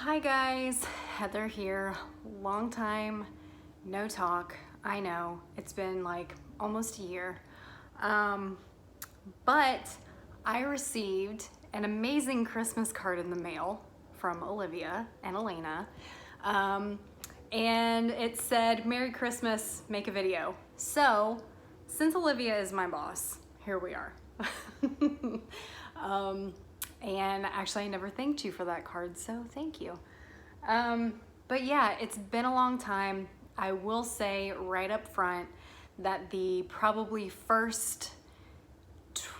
Hi guys, Heather here. Long time no talk. I know it's been like almost a year. But I received an amazing Christmas card in the mail from Olivia and Elena. And it said, "Merry Christmas, make a video." So, since Olivia is my boss, here we are. And actually I never thanked you for that card, so thank you. But yeah, it's been a long time. I will say right up front that the probably first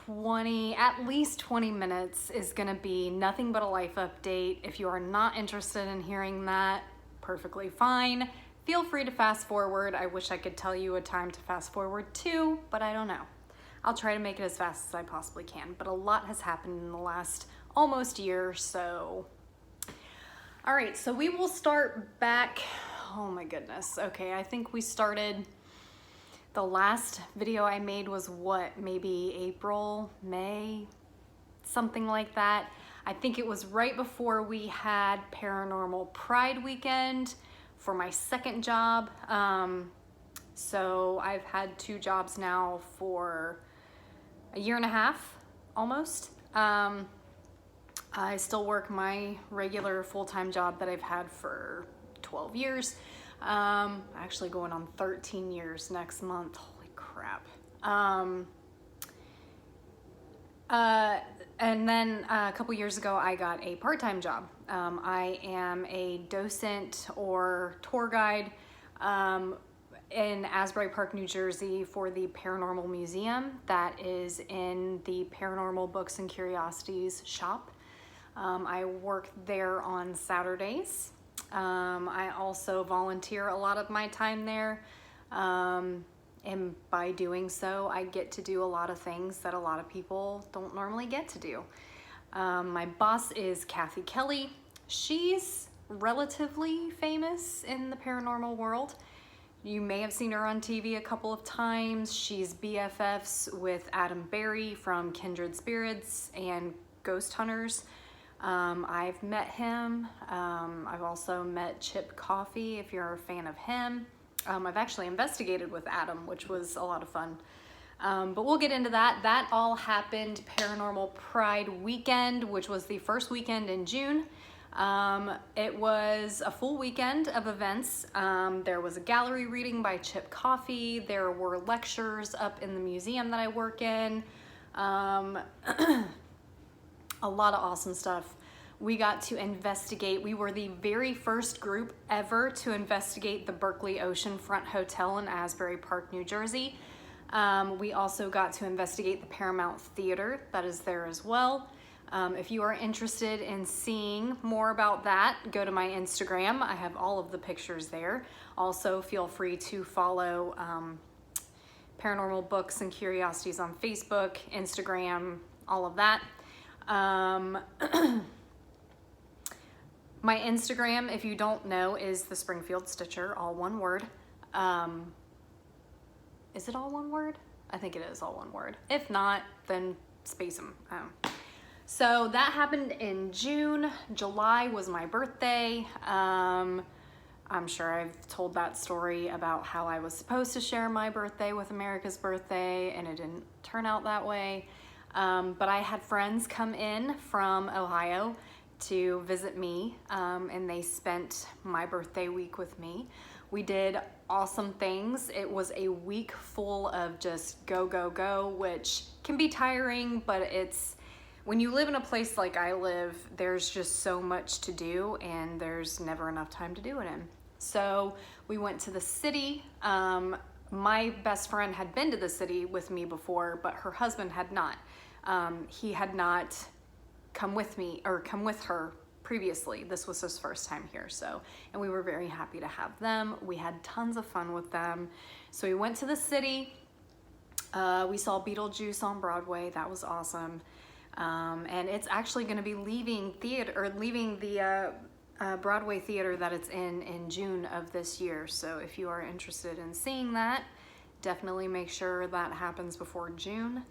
at least 20 minutes is gonna be nothing but a life update. If you are not interested in hearing that, perfectly fine. Feel free to fast forward. I wish I could tell you a time to fast forward to, but I don't know. I'll try to make it as fast as I possibly can, but a lot has happened in the last almost year, so. All right, so we will start back, oh my goodness. Okay, I think we started, the last video I made was what, maybe April, May, something like that. I think it was right before we had Paranormal Pride weekend for my second job. So I've had 2 jobs now for a year and a half, almost. I still work my regular full-time job that I've had for 12 years. Actually going on 13 years next month. Holy crap. And then a couple years ago, I got a part-time job. I am a docent or tour guide in Asbury Park, New Jersey for the Paranormal Museum that is in the Paranormal Books and Curiosities shop. I work there on Saturdays. I also volunteer a lot of my time there. And by doing so, I get to do a lot of things that a lot of people don't normally get to do. My boss is Kathy Kelly. She's relatively famous in the paranormal world. You may have seen her on TV a couple of times. She's BFFs with Adam Berry from Kindred Spirits and Ghost Hunters. I've met him. I've also met Chip Coffey, if you're a fan of him. I've actually investigated with Adam, which was a lot of fun. But we'll get into that. That all happened Paranormal Pride weekend, which was the first weekend in June. It was a full weekend of events. There was a gallery reading by Chip Coffey. There were lectures up in the museum that I work in. A lot of awesome stuff. We got to investigate. We were the very first group ever to investigate the Berkeley Oceanfront Hotel in Asbury Park, New Jersey. We also got to investigate the Paramount Theater that is there as well. If you are interested in seeing more about that, go to my Instagram. I have all of the pictures there. Also, feel free to follow Paranormal Books and Curiosities on Facebook, Instagram, all of that. My Instagram, if you don't know, is the Springfield Stitcher, all one word. Is it all one word? I think it is all one word. If not, then space them. So that happened in June. July was my birthday. I'm sure I've told that story about how I was supposed to share my birthday with America's birthday, and it didn't turn out that way. But I had friends come in from Ohio to visit me, and they spent my birthday week with me. We did awesome things. It was a week full of just go, go, go, which can be tiring, but when you live in a place like I live, there's just so much to do and there's never enough time to do it in. So we went to the city. My best friend had been to the city with me before, but her husband had not. He had not come with me or come with her previously. This was his first time here, and we were very happy to have them. We had tons of fun with them. So we went to the city. We saw Beetlejuice on Broadway. That was awesome. And it's actually going to be leaving the Broadway theater that it's in June of this year. So if you are interested in seeing that, definitely make sure that happens before June.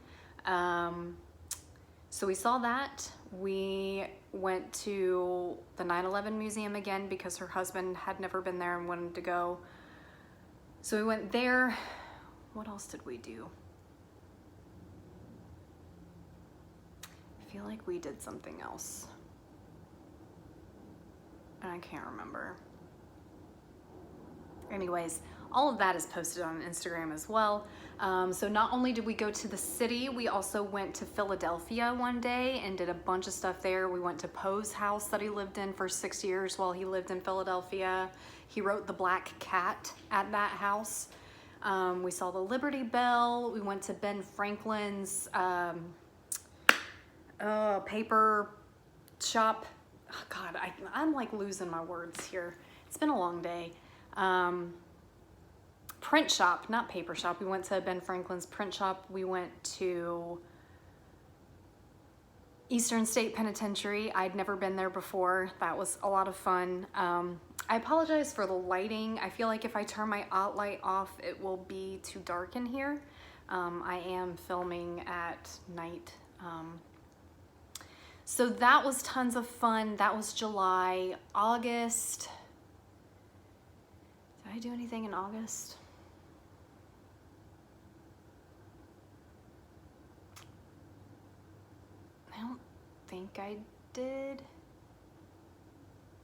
So we saw that. We went to the 9/11 museum again because her husband had never been there and wanted to go. So we went there. What else did we do? I feel like we did something else, and I can't remember. Anyways, all of that is posted on Instagram as well. So not only did we go to the city, we also went to Philadelphia one day and did a bunch of stuff there. We went to Poe's house that he lived in for 6 years while he lived in Philadelphia. He wrote The Black Cat at that house. We saw the Liberty Bell. We went to Ben Franklin's paper shop. Oh God, I'm like losing my words here. It's been a long day. Print shop, not paper shop. We went to Ben Franklin's print shop. We went to Eastern State Penitentiary. I'd never been there before. That was a lot of fun. I apologize for the lighting. I feel like if I turn my light off, it will be too dark in here. I am filming at night. So that was tons of fun. That was July. August. Did I do anything in August? I don't think I did.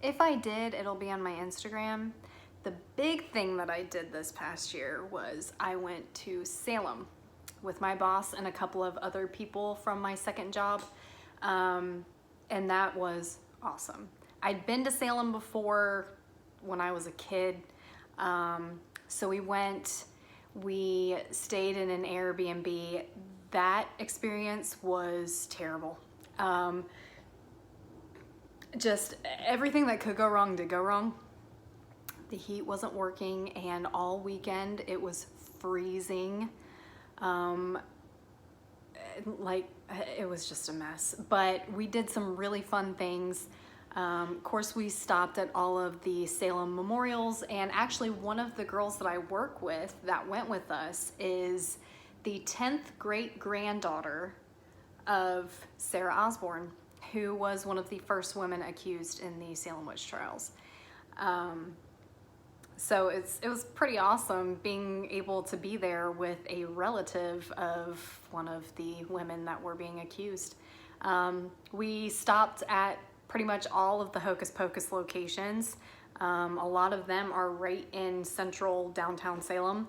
If I did, it'll be on my Instagram. The big thing that I did this past year was I went to Salem with my boss and a couple of other people from my second job. And that was awesome. I'd been to Salem before when I was a kid. So we stayed in an Airbnb. That experience was terrible. Just everything that could go wrong did go wrong. The heat wasn't working, and all weekend it was freezing. Like, it was just a mess, but we did some really fun things. Of course, we stopped at all of the Salem memorials, and actually one of the girls that I work with that went with us is the 10th great granddaughter of Sarah Osborne, who was one of the first women accused in the Salem witch trials. So it was pretty awesome being able to be there with a relative of one of the women that were being accused. We stopped at pretty much all of the Hocus Pocus locations. A lot of them are right in central downtown Salem.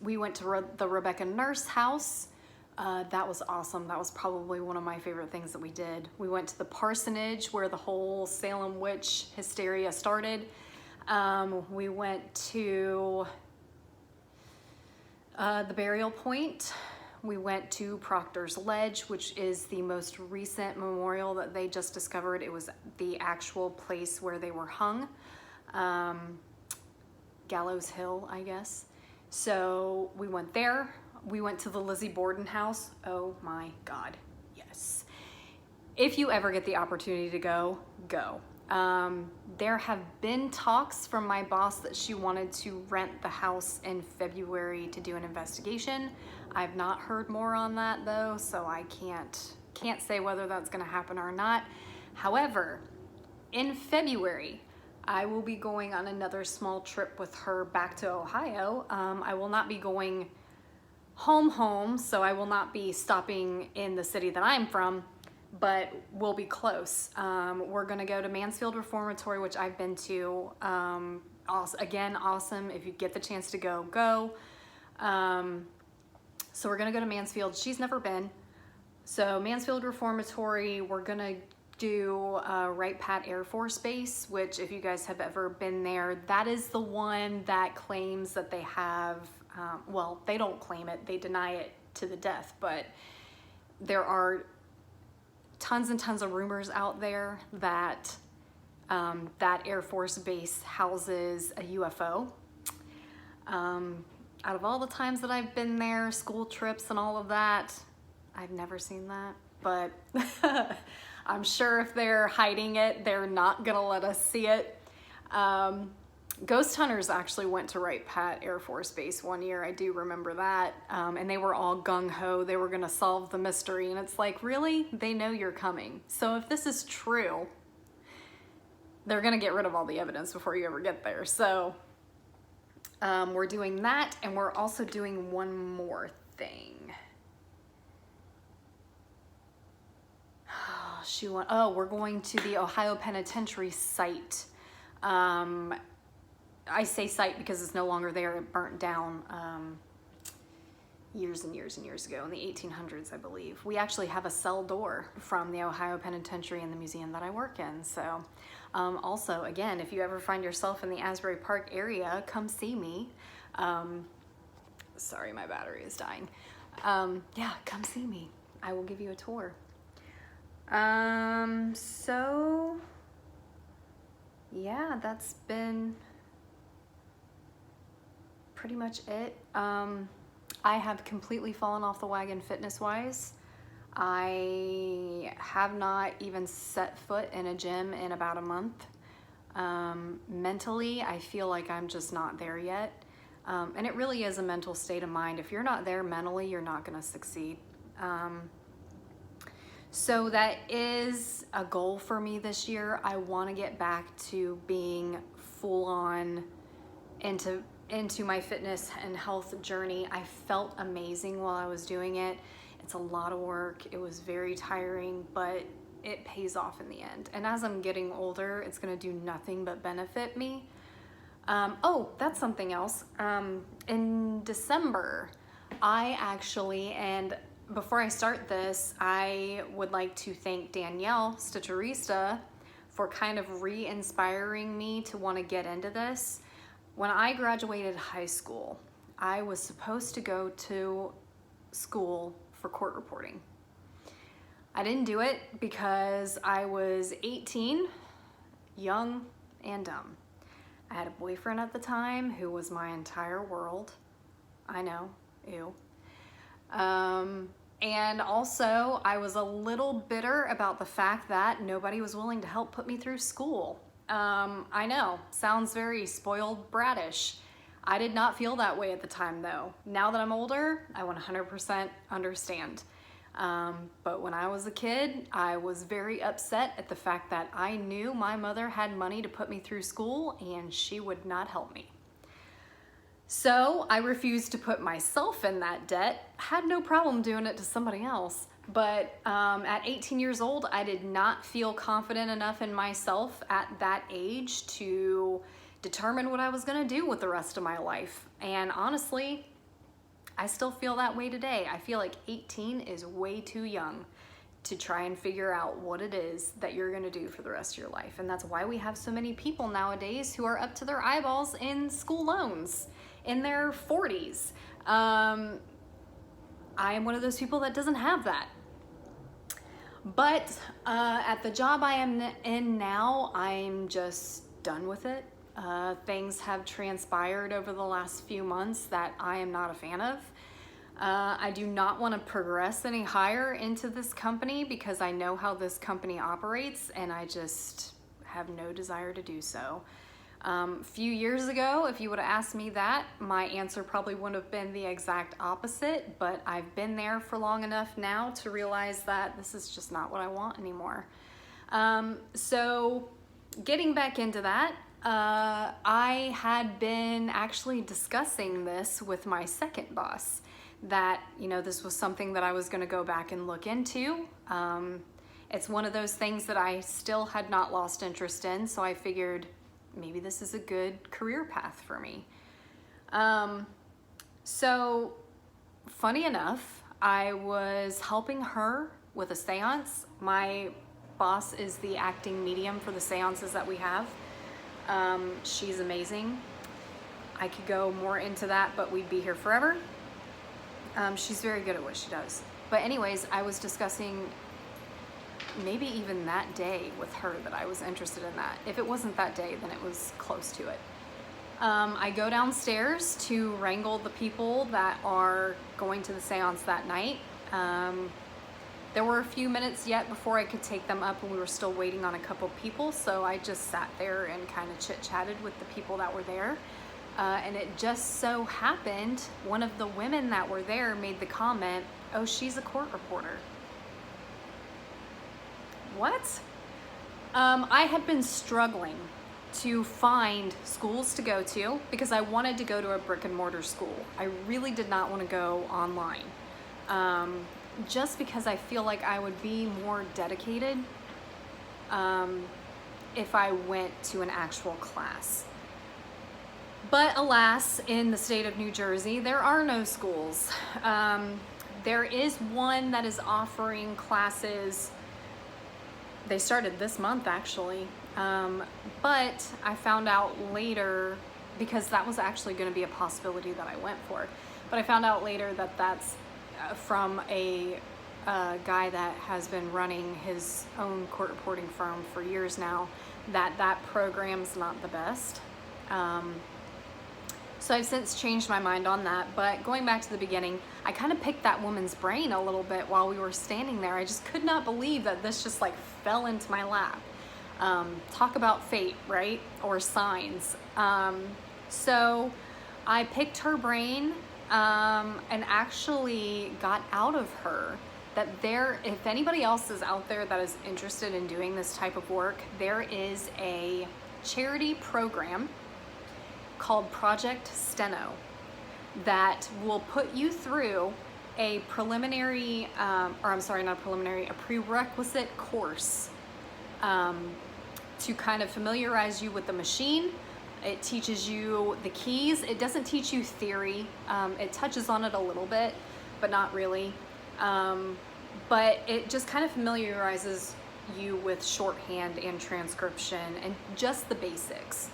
We went to the Rebecca Nurse house. That was awesome. That was probably one of my favorite things that we did. We went to the parsonage where the whole Salem witch hysteria started. We went to the burial point. We went to Proctor's Ledge, which is the most recent memorial that they just discovered. It was the actual place where they were hung. Gallows Hill, I guess. So we went there. We went to the Lizzie Borden house. Oh my God, yes. If you ever get the opportunity to go, go. There have been talks from my boss that she wanted to rent the house in February to do an investigation. I've not heard more on that though, so I can't say whether that's gonna happen or not. However, in February, I will be going on another small trip with her back to Ohio. I will not be going home, so I will not be stopping in the city that I'm from, but we'll be close. We're gonna go to Mansfield Reformatory, which I've been to. Again, awesome. If you get the chance to go, go. So we're gonna go to Mansfield. She's never been. So Mansfield Reformatory, we're gonna do Wright Pat Air Force Base, which if you guys have ever been there, that is the one that claims that they have, well, they don't claim it, they deny it to the death, but there are tons and tons of rumors out there that that Air Force Base houses a UFO. Out of all the times that I've been there, school trips and all of that, I've never seen that, but I'm sure if they're hiding it, they're not gonna let us see it. Ghost hunters actually went to Wright Pat Air Force Base one year. I do remember that. And they were all gung-ho. They were going to solve the mystery. And it's like, really? They know you're coming. So if this is true, they're going to get rid of all the evidence before you ever get there. So we're doing that. And we're also doing one more thing. We're going to the Ohio Penitentiary site. I say site because it's no longer there. It burnt down years and years and years ago in the 1800s, I believe. We actually have a cell door from the Ohio Penitentiary in the museum that I work in. So also, again, if you ever find yourself in the Asbury Park area, come see me. Sorry, my battery is dying. Yeah, come see me. I will give you a tour. So yeah, that's been pretty much it. I have completely fallen off the wagon fitness-wise. I have not even set foot in a gym in about a month. Mentally, I feel like I'm just not there yet. And it really is a mental state of mind. If you're not there mentally, you're not gonna succeed. So that is a goal for me this year. I want to get back to being full on into my fitness and health journey. I felt amazing while I was doing it. It's a lot of work. It was very tiring, but it pays off in the end. And as I'm getting older, it's going to do nothing but benefit me. That's something else. In December, I actually, and before I start this, I would like to thank Danielle Stitcherista for kind of re-inspiring me to want to get into this. When I graduated high school, I was supposed to go to school for court reporting. I didn't do it because I was 18, young and dumb. I had a boyfriend at the time who was my entire world. I know, ew. And also, I was a little bitter about the fact that nobody was willing to help put me through school. I know, sounds very spoiled bratish. I did not feel that way at the time though. Now that I'm older, I 100% understand. But when I was a kid, I was very upset at the fact that I knew my mother had money to put me through school and she would not help me. So I refused to put myself in that debt. Had no problem doing it to somebody else. But at 18 years old, I did not feel confident enough in myself at that age to determine what I was gonna do with the rest of my life. And honestly, I still feel that way today. I feel like 18 is way too young to try and figure out what it is that you're gonna do for the rest of your life. And that's why we have so many people nowadays who are up to their eyeballs in school loans in their 40s. I am one of those people that doesn't have that. But at the job I am in now, I'm just done with it. Things have transpired over the last few months that I am not a fan of. I do not want to progress any higher into this company because I know how this company operates and I just have no desire to do so. A few years ago, if you would have asked me that, my answer probably wouldn't have been the exact opposite, but I've been there for long enough now to realize that this is just not what I want anymore. So getting back into that, I had been actually discussing this with my second boss, that, you know, this was something that I was going to go back and look into. It's one of those things that I still had not lost interest in, so I figured maybe this is a good career path for me. So funny enough, I was helping her with a seance. My boss is the acting medium for the seances that we have. She's amazing. I could go more into that, but we'd be here forever. She's very good at what she does. But anyways, I was discussing maybe even that day with her that I was interested in that. If it wasn't that day, then it was close to it. I go downstairs to wrangle the people that are going to the seance that night. There were a few minutes yet before I could take them up, and we were still waiting on a couple people, so I just sat there and kind of chit-chatted with the people that were there. And it just so happened, one of the women that were there made the comment, "Oh, she's a court reporter." What? I had been struggling to find schools to go to because I wanted to go to a brick and mortar school. I really did not want to go online. Just because I feel like I would be more dedicated if I went to an actual class. But alas, in the state of New Jersey, there are no schools. There is one that is offering classes. They started this month actually, but I found out later, because that was actually going to be a possibility that I went for, but I found out later that that's from a guy that has been running his own court reporting firm for years now, that program's not the best. So I've since changed my mind on that, but going back to the beginning, I kind of picked that woman's brain a little bit while we were standing there. I just could not believe that this just like fell into my lap. Talk about fate, right? Or signs. So I picked her brain and actually got out of her that if anybody else is out there that is interested in doing this type of work, there is a charity program called Project Steno that will put you through a preliminary, a prerequisite course to kind of familiarize you with the machine. It teaches you the keys. It doesn't teach you theory. It touches on it a little bit, but not really. But it just kind of familiarizes you with shorthand and transcription and just the basics.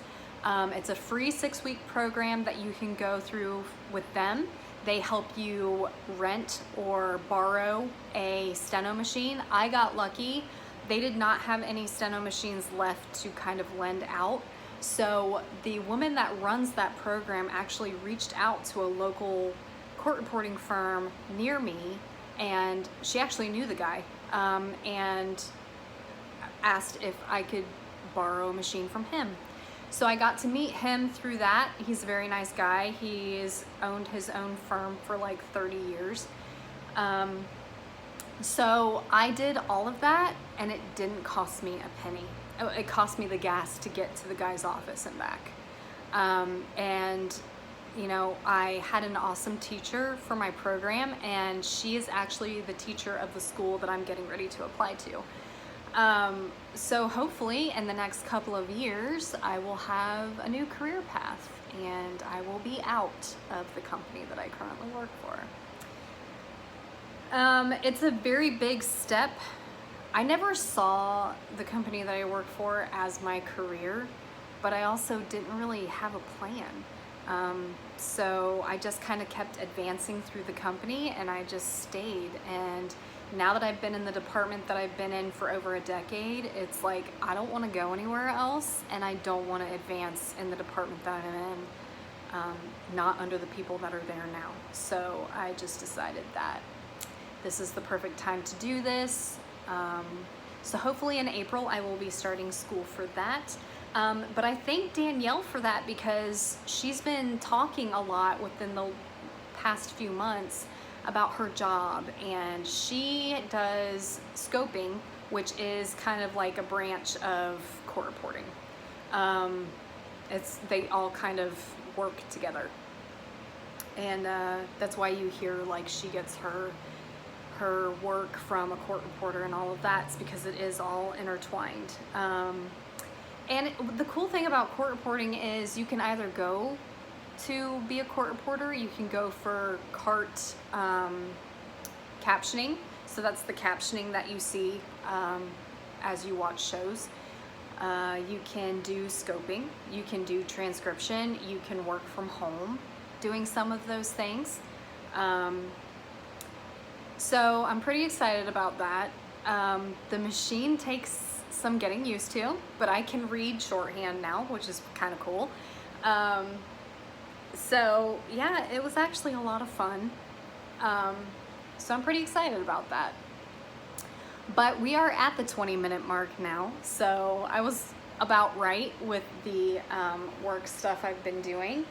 It's a free 6-week program that you can go through with them. They help you rent or borrow a steno machine. I got lucky. They did not have any steno machines left to kind of lend out. So the woman that runs that program actually reached out to a local court reporting firm near me, and she actually knew the guy, and asked if I could borrow a machine from him. So I got to meet him through that. He's a very nice guy. He's owned his own firm for like 30 years. So I did all of that, and it didn't cost me a penny. It cost me the gas to get to the guy's office and back. And you know, I had an awesome teacher for my program, and she is actually the teacher of the school that I'm getting ready to apply to. So hopefully in the next couple of years, I will have a new career path, and I will be out of the company that I currently work for. It's a very big step. I never saw the company that I work for as my career, but I also didn't really have a plan. So I just kind of kept advancing through the company, and I just stayed. And now that I've been in the department that I've been in for over a decade, it's like I don't want to go anywhere else, and I don't want to advance in the department that I'm in, not under the people that are there now. So I just decided that this is the perfect time to do this. So hopefully in April I will be starting school for that. But I thank Danielle for that, because she's been talking a lot within the past few months about her job, and she does scoping, which is kind of like a branch of court reporting. They all kind of work together, and that's why you hear like she gets her work from a court reporter and all of that. It's because it is all intertwined. And the cool thing about court reporting is you can either go to be a court reporter, you can go for CART captioning. So that's the captioning that you see as you watch shows. You can do scoping, you can do transcription, you can work from home doing some of those things. So I'm pretty excited about that. The machine takes some getting used to, but I can read shorthand now, which is kind of cool. So yeah, it was actually a lot of fun. So I'm pretty excited about that. But we are at the 20-minute mark now, so I was about right with the work stuff I've been doing.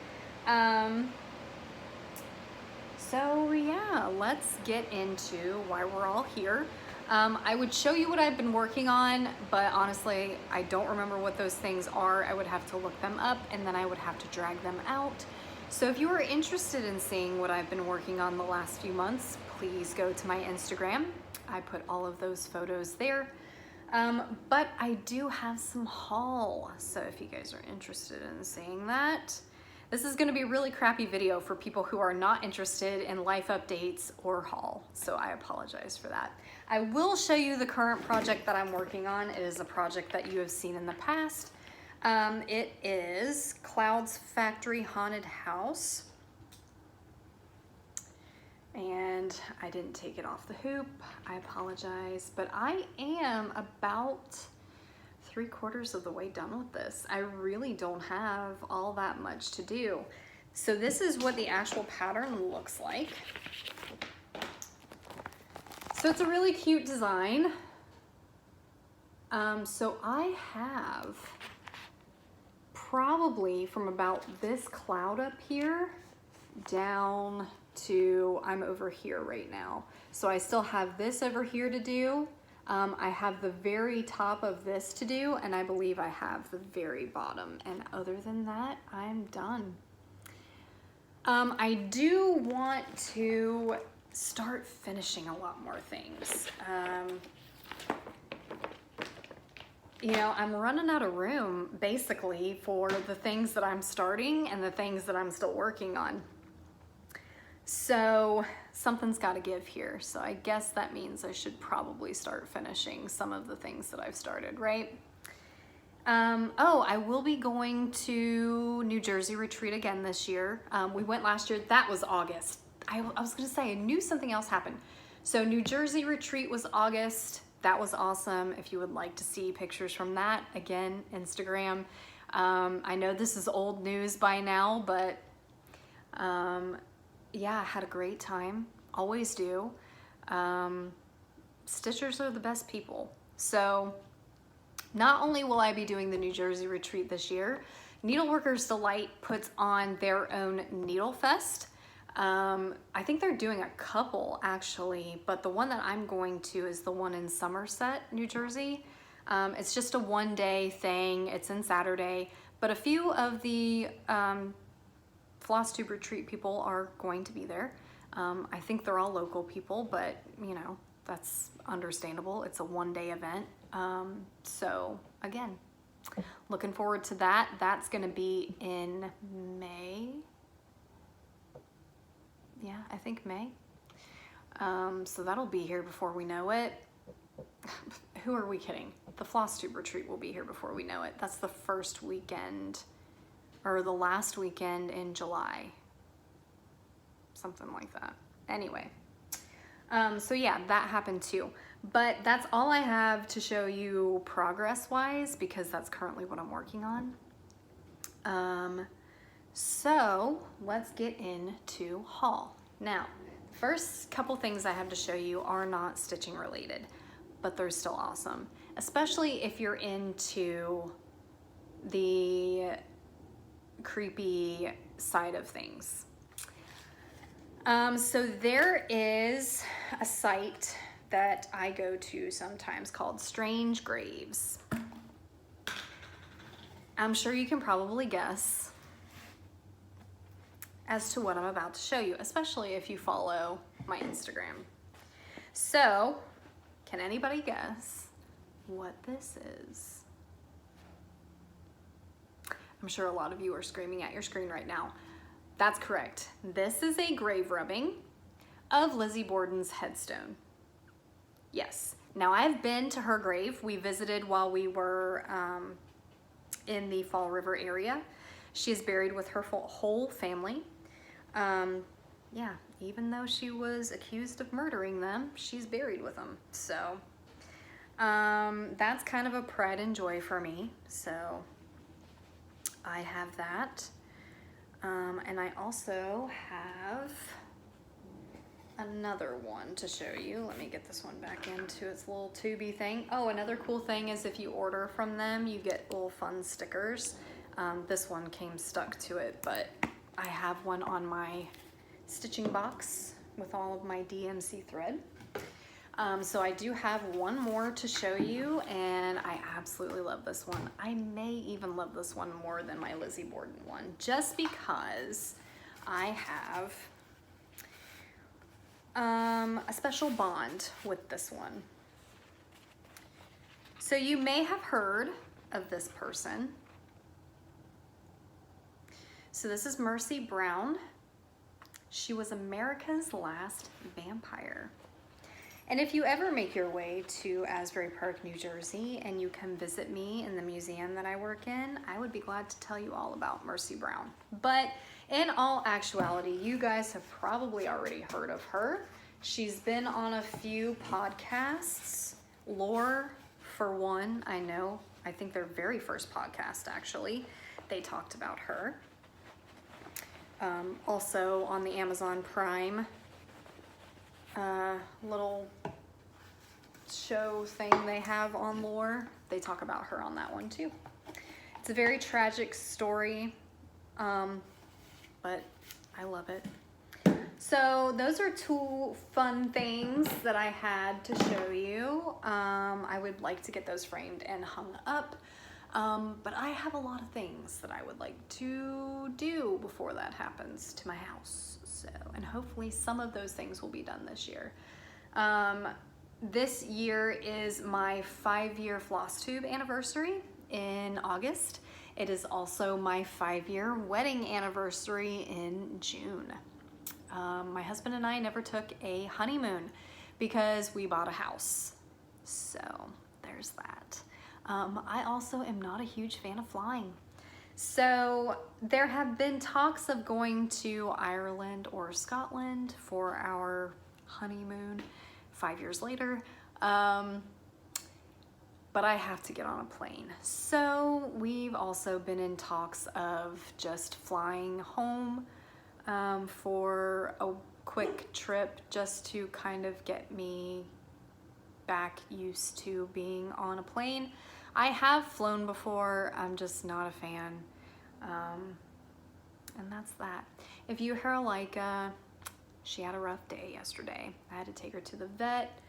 So yeah, let's get into why we're all here. I would show you what I've been working on, but honestly, I don't remember what those things are. I would have to look them up and then I would have to drag them out. So if you are interested in seeing what I've been working on the last few months, please go to my Instagram. I put all of those photos there. But I do have some haul. So if you guys are interested in seeing that, this is gonna be a really crappy video for people who are not interested in life updates or haul. So I apologize for that. I will show you the current project that I'm working on. It is a project that you have seen in the past. It is Cloud's Factory Haunted House. And I didn't take it off the hoop. I apologize, but I am about 3/4 of the way done with this. I really don't have all that much to do. So this is what the actual pattern looks like. So it's a really cute design. So I have probably from about this cloud up here down to, I'm over here right now. So I still have this over here to do. I have the very top of this to do, and I believe I have the very bottom. And other than that, I'm done. I do want to start finishing a lot more things. You know, I'm running out of room basically for the things that I'm starting and the things that I'm still working on. So something's got to give here. So I guess that means I should probably start finishing some of the things that I've started, right? Oh, I will be going to New Jersey retreat again this year. We went last year. That was August. I was going to say, I knew something else happened. So New Jersey retreat was August. That was awesome. If you would like to see pictures from that, again, Instagram. I know this is old news by now, but yeah, I had a great time. Always do. Stitchers are the best people. So not only will I be doing the New Jersey retreat this year, Needleworkers Delight puts on their own Needle Fest. I think they're doing a couple actually, but the one that I'm going to is the one in Somerset, New Jersey. It's just a one-day thing. It's in Saturday, but a few of the Floss Tube Retreat people are going to be there. I think they're all local people, but you know, that's understandable. It's a one-day event. So again, looking forward to that. That's gonna be in May. Yeah, I think May. So that'll be here before we know it. Who are we kidding? The Floss Tube Retreat will be here before we know it. That's the first weekend or the last weekend in July. Something like that. Anyway, so yeah, that happened too. But that's all I have to show you progress-wise because that's currently what I'm working on. So let's get into haul. Now, first couple things I have to show you are not stitching related, but they're still awesome, especially if you're into the creepy side of things. So there is a site that I go to sometimes called Strange Graves. I'm sure you can probably guess as to what I'm about to show you, especially if you follow my Instagram. So, can anybody guess what this is? I'm sure a lot of you are screaming at your screen right now. That's correct. This is a grave rubbing of Lizzie Borden's headstone. Yes. Now I've been to her grave. We visited while we were in the Fall River area. She is buried with her whole family. Yeah, even though she was accused of murdering them, she's buried with them. So that's kind of a pride and joy for me. So I have that. And I also have another one to show you. Let me get this one back into its little tubey thing. Oh, another cool thing is if you order from them, you get little fun stickers. This one came stuck to it, but I have one on my stitching box with all of my DMC thread. So I do have one more to show you, and I absolutely love this one. I may even love this one more than my Lizzie Borden one, just because I have a special bond with this one. So you may have heard of this person. So this is Mercy Brown. She was America's last vampire. And if you ever make your way to Asbury Park, New Jersey, and you come visit me in the museum that I work in, I would be glad to tell you all about Mercy Brown. But in all actuality, you guys have probably already heard of her. She's been on a few podcasts. Lore, for one, I know. I think their very first podcast, actually, they talked about her. Also on the Amazon Prime little show thing they have on Lore, they talk about her on that one too. It's a very tragic story, but I love it. So those are two fun things that I had to show you. I would like to get those framed and hung up, but I have a lot of things that I would like to do before that happens to my house. So, and hopefully some of those things will be done this year. This year is my 5-year floss tube anniversary in August. It is also my 5-year wedding anniversary in June. My husband and I never took a honeymoon because we bought a house. So there's that. I also am not a huge fan of flying. So there have been talks of going to Ireland or Scotland for our honeymoon 5 years later. But I have to get on a plane. So we've also been in talks of just flying home for a quick trip, just to kind of get me back used to being on a plane. I have flown before, I'm just not a fan. And that's that. If you hear Laika, she had a rough day yesterday. I had to take her to the vet.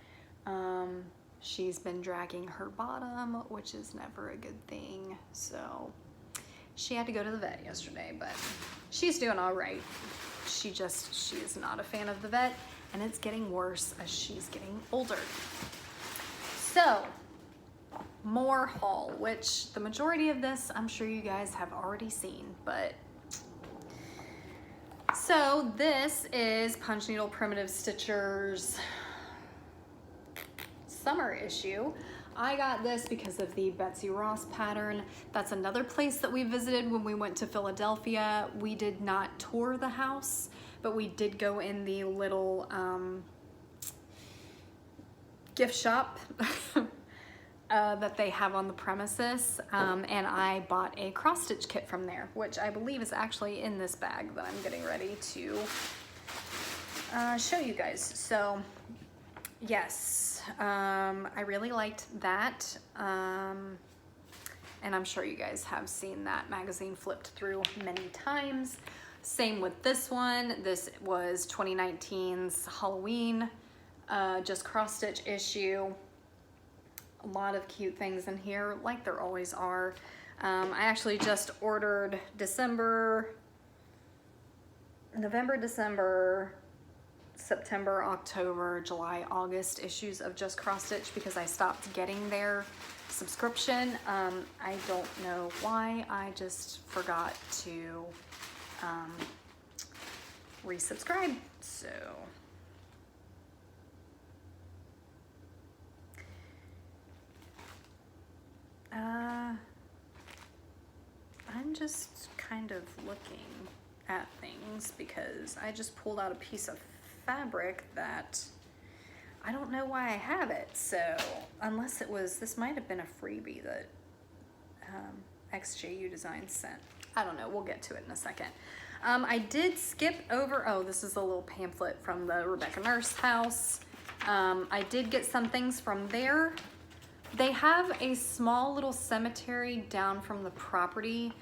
She's been dragging her bottom, which is never a good thing. So she had to go to the vet yesterday, but she's doing all right. She is not a fan of the vet, and it's getting worse as she's getting older. So, more haul, which the majority of this I'm sure you guys have already seen, but so this is Punch Needle Primitive Stitchers summer issue. I got this because of the Betsy Ross pattern. That's another place that we visited when we went to Philadelphia. We did not tour the house, but we did go in the little gift shop that they have on the premises, and I bought a cross stitch kit from there, which I believe is actually in this bag that I'm getting ready to show you guys. So yes, I really liked that, and I'm sure you guys have seen that magazine flipped through many times. Same with this one. This was 2019's Halloween just cross stitch issue. A lot of cute things in here, like there always are. I actually just ordered November, December, September, October, July, August issues of Just Cross Stitch because I stopped getting their subscription. I don't know why. I just forgot to resubscribe. So I'm just kind of looking at things because I just pulled out a piece of fabric that I don't know why I have it. So unless it was, this might have been a freebie that XJU Designs sent. I don't know, we'll get to it in a second. I did skip over, oh, this is a little pamphlet from the Rebecca Nurse house. I did get some things from there. They have a small little cemetery down from the property,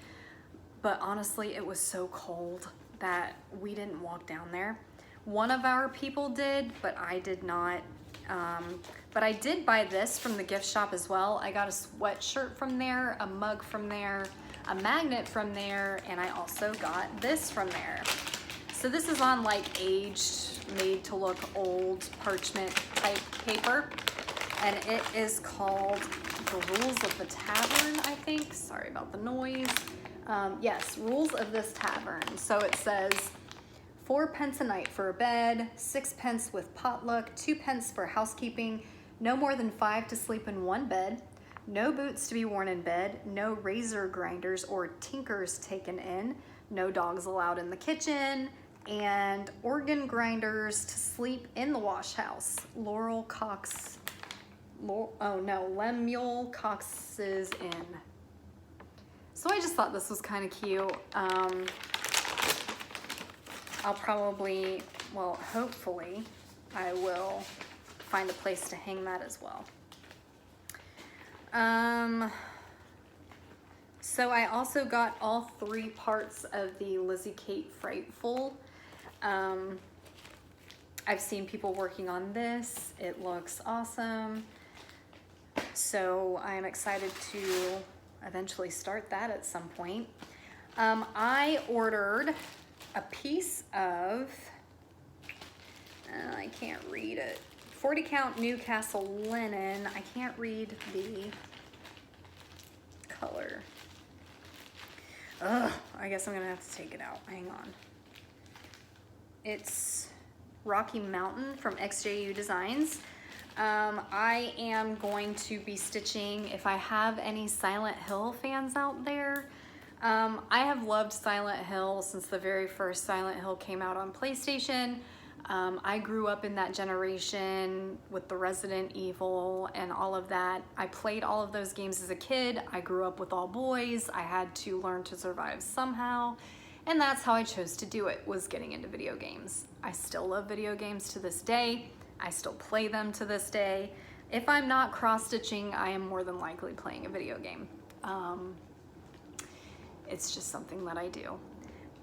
but honestly, it was so cold that we didn't walk down there. One of our people did, but I did not. But I did buy this from the gift shop as well. I got a sweatshirt from there, a mug from there, a magnet from there, and I also got this from there. So this is on like aged, made to look old parchment type paper, and it is called The Rules of the Tavern, I think. Sorry about the noise. Yes, Rules of this Tavern. So it says 4 pence a night for a bed, 6 pence with potluck, 2 pence for housekeeping, no more than 5 to sleep in one bed, no boots to be worn in bed, no razor grinders or tinkers taken in, no dogs allowed in the kitchen, and organ grinders to sleep in the wash house. Lemuel Cox's Inn. So I just thought this was kind of cute. I'll probably, well, hopefully, I will find a place to hang that as well. So I also got all 3 parts of the Lizzie Kate Frightful. I've seen people working on this. It looks awesome. So I'm excited to eventually start that at some point. I ordered a piece of, I can't read it, 40 count Newcastle linen. I can't read the color. Ugh, I guess I'm gonna have to take it out. Hang on. It's Rocky Mountain from XJU Designs. I am going to be stitching, if I have any Silent Hill fans out there, I have loved Silent Hill since the very first Silent Hill came out on PlayStation. I grew up in that generation with the Resident Evil and all of that. I played all of those games as a kid. I grew up with all boys. I had to learn to survive somehow. And that's how I chose to do it, was getting into video games. I still love video games to this day. I still play them to this day. If I'm not cross-stitching, I am more than likely playing a video game. It's just something that I do.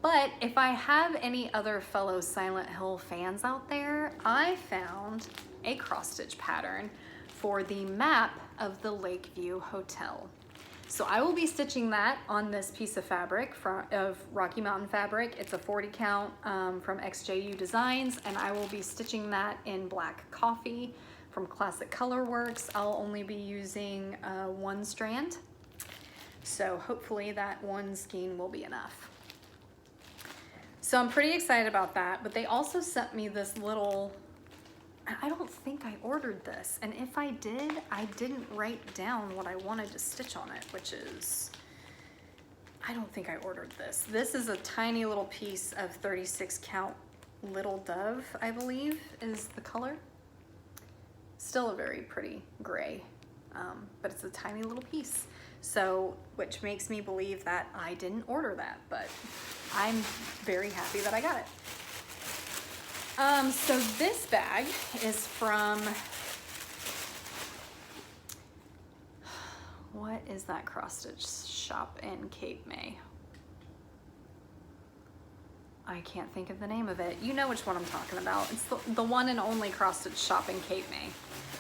But if I have any other fellow Silent Hill fans out there, I found a cross-stitch pattern for the map of the Lakeview Hotel. So I will be stitching that on this piece of fabric of Rocky Mountain fabric. It's a 40 count from XJU Designs, and I will be stitching that in Black Coffee from Classic Color Works. I'll only be using 1 strand. So hopefully that 1 skein will be enough. So I'm pretty excited about that, but they also sent me this little, I don't think I ordered this, and if I did, I didn't write down what I wanted to stitch on it, which is, I don't think I ordered this. This is a tiny little piece of 36 count Little Dove, I believe is the color. Still a very pretty gray, but it's a tiny little piece. So, which makes me believe that I didn't order that, but I'm very happy that I got it. So this bag is from, what is that cross-stitch shop in Cape May? I can't think of the name of it. You know which one I'm talking about. It's the one and only cross-stitch shop in Cape May.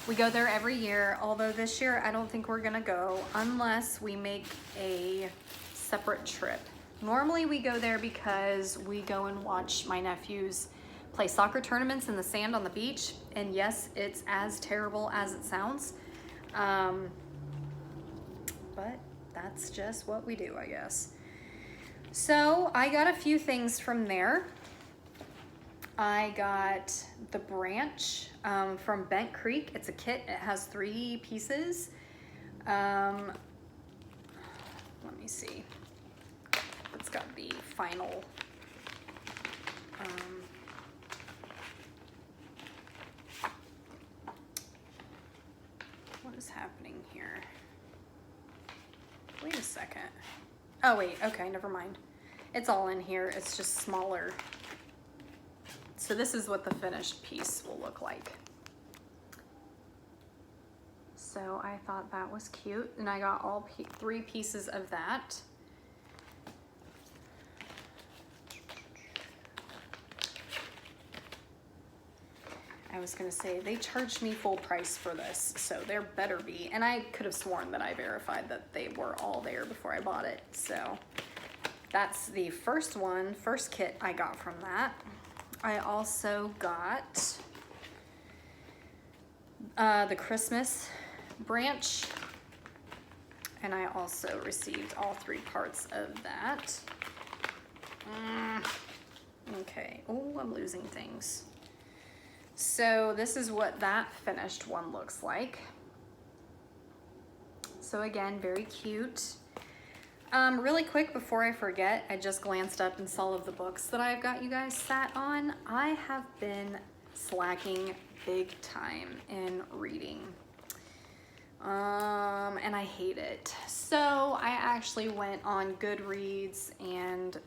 We go there every year, although this year I don't think we're gonna go unless we make a separate trip. Normally we go there because we go and watch my nephews play soccer tournaments in the sand on the beach, and yes, it's as terrible as it sounds. But that's just what we do, I guess. So I got a few things from there. I got the branch from Bent Creek. It's a kit. It has 3 pieces. Let me see. It's got the final. What is happening here? Wait a second. Oh wait, okay, never mind. It's all in here, it's just smaller. So this is what the finished piece will look like. So I thought that was cute, and I got all 3 pieces of that. I was gonna say, they charged me full price for this, so there better be. And I could have sworn that I verified that they were all there before I bought it. So that's the first kit I got from that. I also got the Christmas branch, and I also received all 3 parts of that. Okay, oh, I'm losing things. So this is what that finished one looks like. So again, very cute. Really quick before I forget, I just glanced up and saw all of the books that I've got you guys sat on. I have been slacking big time in reading. And I hate it. So I actually went on Goodreads and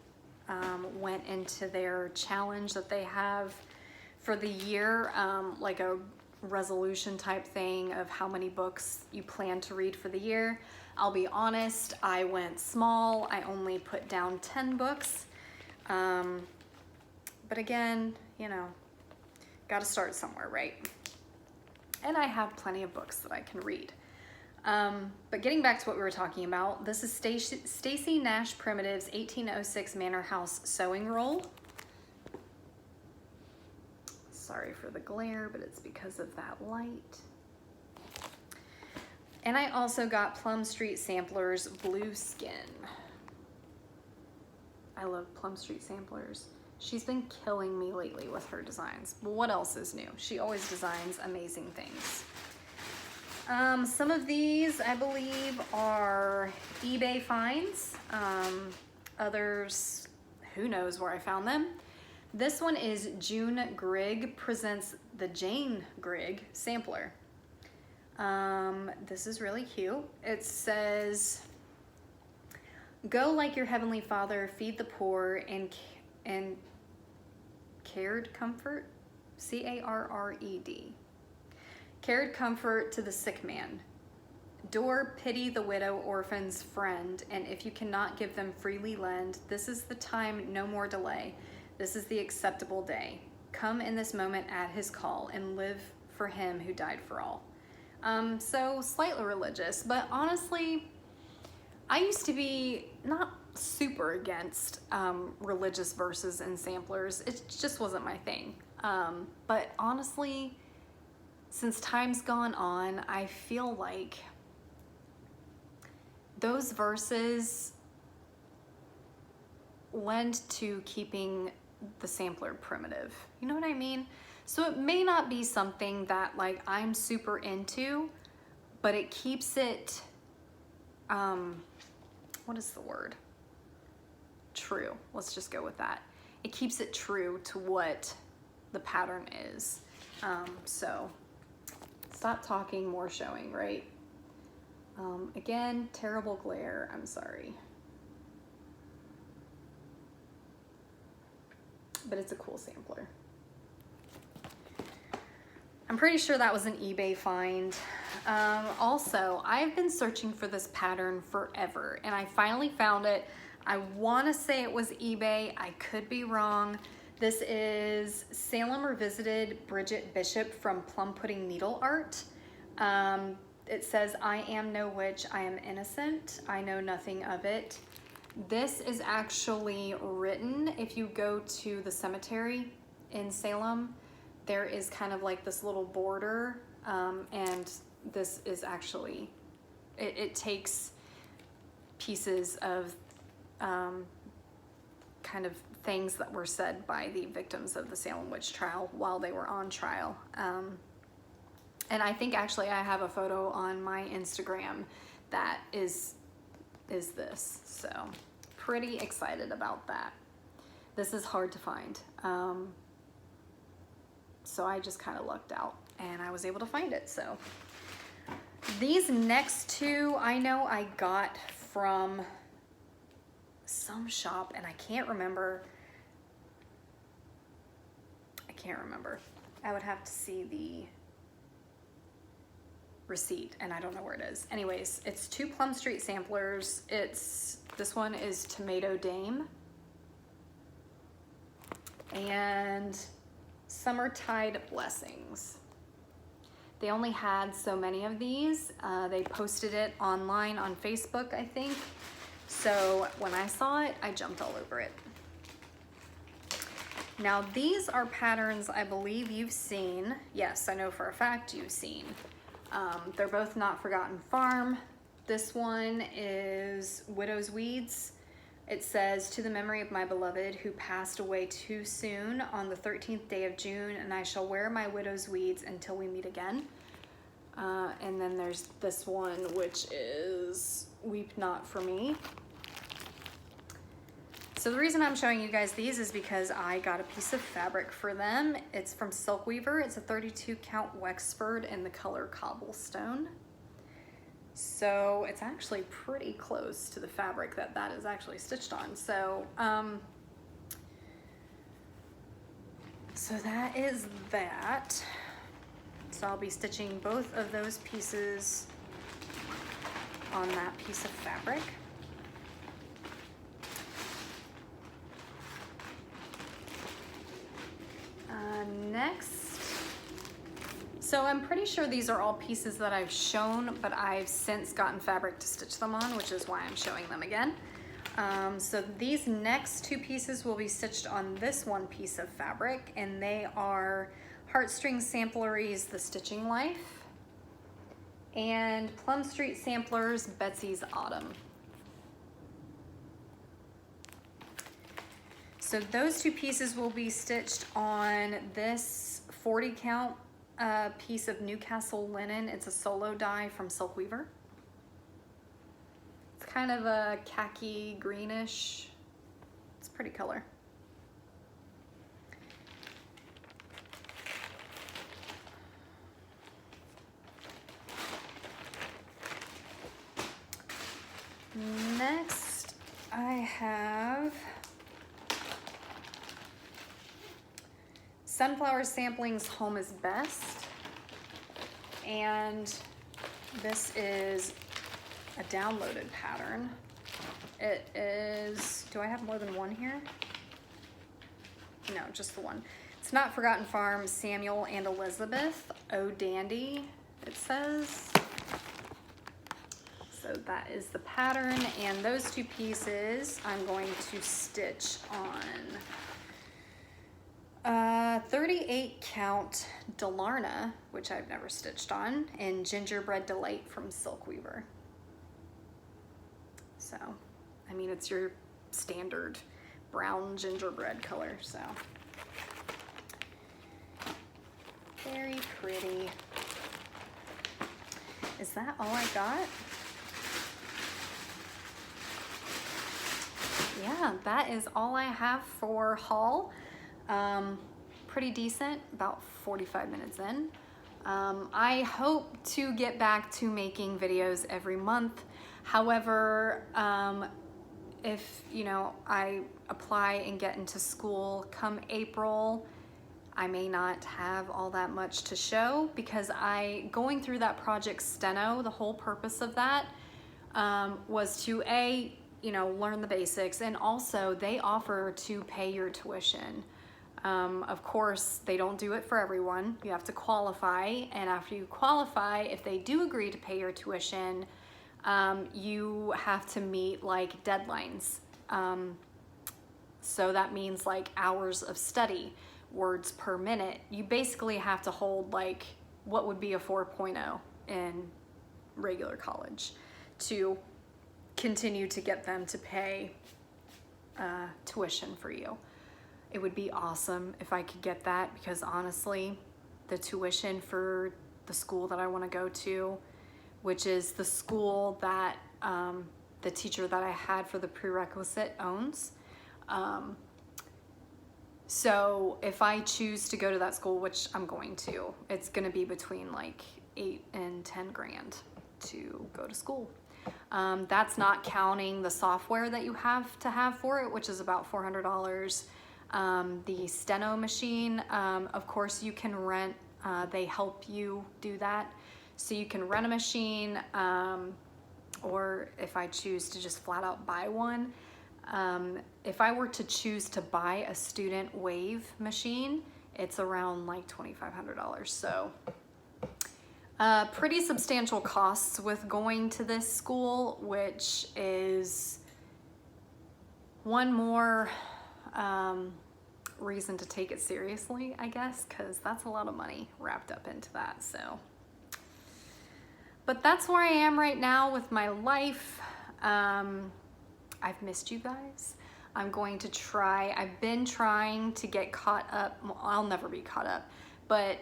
went into their challenge that they have for the year, like a resolution type thing of how many books you plan to read for the year. I'll be honest, I went small. I only put down 10 books. But again, you know, gotta start somewhere, right? And I have plenty of books that I can read. But getting back to what we were talking about, this is Stacy Nash Primitive's 1806 Manor House Sewing Roll. Sorry for the glare, but it's because of that light. And I also got Plum Street Samplers Blue Skin. I love Plum Street Samplers. She's been killing me lately with her designs. But what else is new? She always designs amazing things. Some of these, I believe, are eBay finds. Others, who knows where I found them. This one is June Grigg presents the Jane Grigg sampler. This is really cute. It says, "Go like your heavenly Father, feed the poor and cared comfort, C-A-R-R-E-D. Cared comfort to the sick man. Door pity the widow, orphan's friend, and if you cannot give them freely lend, this is the time, no more delay. This is the acceptable day. Come in this moment at his call and live for him who died for all." So slightly religious, but honestly, I used to be not super against religious verses and samplers. It just wasn't my thing. But honestly, since time's gone on, I feel like those verses lend to keeping the sampler primitive. You know what I mean? So it may not be something that like I'm super into, but it keeps it, what is the word? True. Let's just go with that. It keeps it true to what the pattern is. So stop talking, more showing, right? Again, terrible glare. I'm sorry. But it's a cool sampler. I'm pretty sure that was an eBay find. Also, I've been searching for this pattern forever, and I finally found it. I want to say it was eBay. I could be wrong. This is Salem Revisited Bridget Bishop from Plum Pudding Needle Art. It says, "I am no witch, I am innocent. I know nothing of it." This is actually written, if you go to the cemetery in Salem, there is kind of like this little border, and this is actually, it takes pieces of kind of things that were said by the victims of the Salem witch trial while they were on trial. And I think actually I have a photo on my Instagram that is this, so pretty excited about that. This is hard to find. So I just kind of lucked out and I was able to find it. So these next two I know I got from some shop, and I can't remember. I would have to see the receipt, and I don't know where it is. Anyways, it's 2 Plum Street samplers. This one is Tomato Dame and Summertide Blessings. They only had so many of these. They posted it online on Facebook, I think. So when I saw it, I jumped all over it. Now these are patterns I believe you've seen. Yes, I know for a fact you've seen. They're both Not Forgotten Farm. This one is Widow's Weeds. It says, to the memory of my beloved who passed away too soon on the 13th day of June, and I shall wear my widow's weeds until we meet again. And then there's this one, which is Weep Not For Me. So the reason I'm showing you guys these is because I got a piece of fabric for them. It's from Silk Weaver. It's a 32 count Wexford in the color Cobblestone. So it's actually pretty close to the fabric that is actually stitched on. So, so that is that. So I'll be stitching both of those pieces on that piece of fabric. Next, so I'm pretty sure these are all pieces that I've shown, but I've since gotten fabric to stitch them on, which is why I'm showing them again. So these next 2 pieces will be stitched on this one piece of fabric, and they are Heartstring Sampleries, The Stitching Life, and Plum Street Samplers, Betsy's Autumn. So those 2 pieces will be stitched on this 40 count piece of Newcastle linen. It's a solo dye from Silk Weaver. It's kind of a khaki greenish. It's a pretty color. Next, I have Sunflower Samplings, Home is Best, and this is a downloaded pattern. It is, do I have more than one here? No, just the one. It's Not Forgotten Farm, Samuel and Elizabeth, Oh Dandy, it says. So that is the pattern, and those 2 pieces I'm going to stitch on 38 count Delarna, which I've never stitched on, and Gingerbread Delight from Silk Weaver. So, I mean, it's your standard brown gingerbread color, so. Very pretty. Is that all I got? Yeah, that is all I have for haul. Pretty decent, about 45 minutes in. I hope to get back to making videos every month. However, if I apply and get into school come April, I may not have all that much to show, because going through that project Steno, the whole purpose of that was to learn the basics, and also they offer to pay your tuition. Of course, they don't do it for everyone. You have to qualify, and after you qualify, if they do agree to pay your tuition, you have to meet like deadlines. So that means like hours of study, words per minute. You basically have to hold like what would be a 4.0 in regular college to continue to get them to pay tuition for you. It would be awesome if I could get that, because honestly, the tuition for the school that I want to go to, which is the school that the teacher that I had for the prerequisite owns. So if I choose to go to that school, which I'm going to, it's going to be between like 8 and 10 grand to go to school. That's not counting the software that you have to have for it, which is about $400. The steno machine, of course you can rent, they help you do that. So you can rent a machine, or if I choose to just flat out buy one. If I were to choose to buy a student wave machine, it's around like $2,500. So pretty substantial costs with going to this school, which is one more reason to take it seriously, I guess, because that's a lot of money wrapped up into that. So, but that's where I am right now with my life. I've missed you guys. I'm going to try, I've been trying to get caught up. Well, I'll never be caught up, but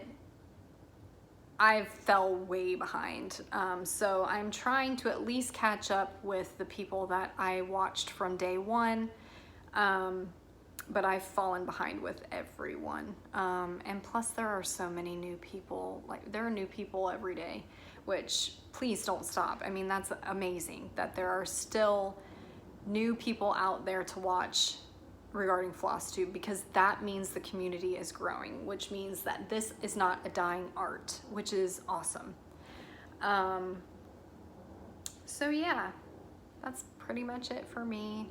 I fell way behind. So I'm trying to at least catch up with the people that I watched from day one. But I've fallen behind with everyone. And plus there are so many new people, like there are new people every day, which please don't stop. I mean, that's amazing that there are still new people out there to watch regarding FlossTube, because that means the community is growing, which means that this is not a dying art, which is awesome. So yeah, that's pretty much it for me.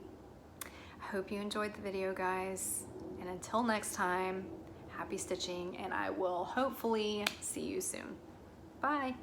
I hope you enjoyed the video, guys, and until next time, happy stitching, and I will hopefully see you soon. Bye.